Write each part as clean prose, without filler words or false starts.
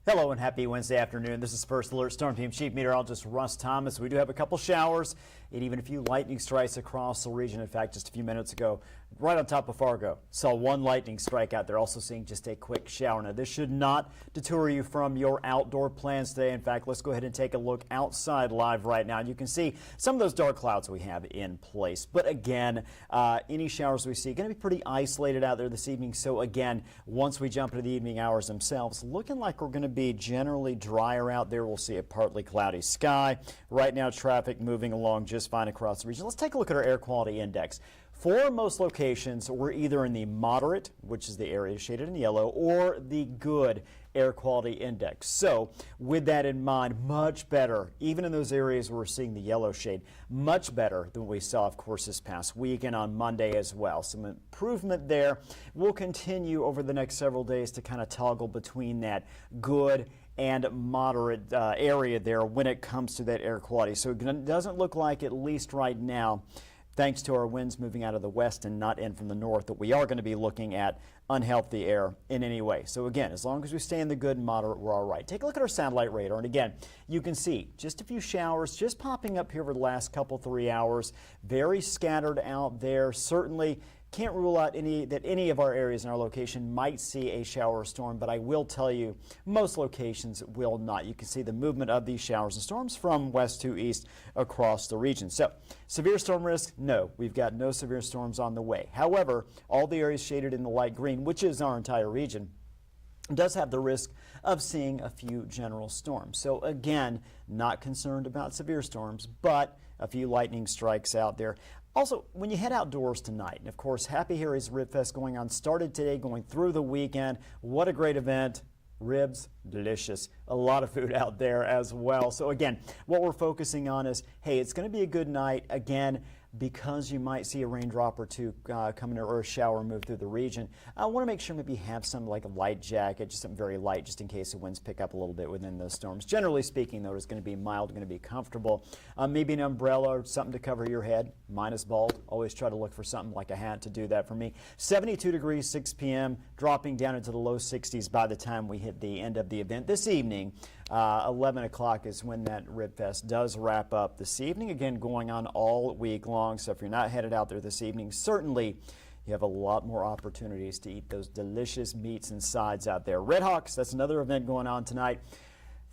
Hello and happy Wednesday afternoon. This is First Alert Storm Team Chief Meteorologist Russ Thomas. We do have a couple showers and even a few lightning strikes across the region. In fact, just a few minutes ago, right on top of Fargo, saw one lightning strike out there. Also seeing just a quick shower. Now, this should not deter you from your outdoor plans today. In fact, let's go ahead and take a look outside live right now. You can see some of those dark clouds we have in place. But again, any showers we see going to be pretty isolated out there this evening. So again, once we jump into the evening hours themselves, looking like we're going to be generally drier out there. We'll see a partly cloudy sky. Right now, traffic moving along just fine across the region. Let's take a look at our air quality index. For most locations, we're either in the moderate, which is the area shaded in yellow, or the good air quality index. So with that in mind, much better, even in those areas where we're seeing the yellow shade, much better than we saw, of course, this past week and on Monday as well. Some improvement there. We'll continue over the next several days to kind of toggle between that good and moderate area there when it comes to that air quality. So it doesn't look like, at least right now, thanks to our winds moving out of the west and not in from the north, that we are going to be looking at unhealthy air in any way. So again, as long as we stay in the good and moderate, we're all right. Take a look at our satellite radar. And again, you can see just a few showers just popping up here over the last couple, 3 hours. Very scattered out there. Certainly can't rule out that any of our areas in our location might see a shower or storm, but I will tell you most locations will not. You can see the movement of these showers and storms from west to east across the region. So severe storm risk? No, we've got no severe storms on the way. However, all the areas shaded in the light green, which is our entire region, does have the risk of seeing a few general storms. So again, not concerned about severe storms, but a few lightning strikes out there. Also, when you head outdoors tonight, and of course, Happy Harry's Rib Fest going on, started today, going through the weekend. What a great event. Ribs, delicious. A lot of food out there as well. So again, what we're focusing on is, hey, it's going to be a good night. Again, because you might see a raindrop or two coming or a shower move through the region, I want to make sure maybe you have something like a light jacket, just something very light, just in case the winds pick up a little bit within those storms. Generally speaking, though, it's going to be mild, going to be comfortable. Maybe an umbrella or something to cover your head, minus bald. Always try to look for something like a hat to do that for me. 72 degrees, 6 p.m., dropping down into the low 60s by the time we hit the end of the event this evening. 11 o'clock is when that Rib Fest does wrap up this evening. Again, going on all week long. So if you're not headed out there this evening, certainly you have a lot more opportunities to eat those delicious meats and sides out there. Red Hawks, that's another event going on tonight.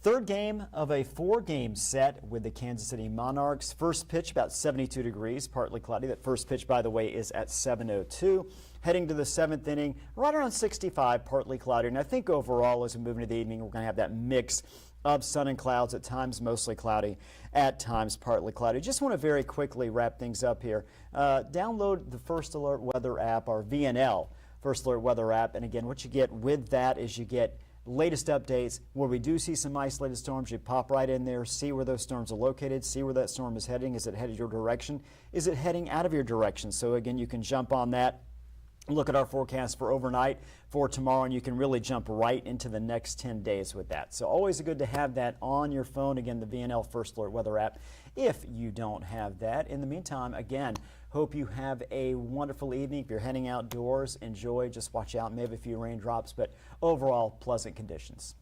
Third game of a 4-game set with the Kansas City Monarchs. First pitch about 72 degrees, partly cloudy. That first pitch, by the way, is at 7:02. Heading to the 7th inning, right around 65, partly cloudy. And I think overall, as we move into the evening, we're going to have that mix of sun and clouds, at times mostly cloudy, at times partly cloudy. Just want to very quickly wrap things up here. Download the First Alert Weather app, our VNL First Alert Weather app. And again, what you get with that is you get latest updates where we do see some isolated storms. You pop right in there, see where those storms are located, see where that storm is heading. Is it headed your direction? Is it heading out of your direction? So again, you can jump on that. Look at our forecast for overnight for tomorrow, and you can really jump right into the next 10 days with that. So always good to have that on your phone. Again, the VNL First Alert Weather app, if you don't have that. In the meantime, again, hope you have a wonderful evening. If you're heading outdoors, enjoy. Just watch out, maybe a few raindrops, but overall, pleasant conditions.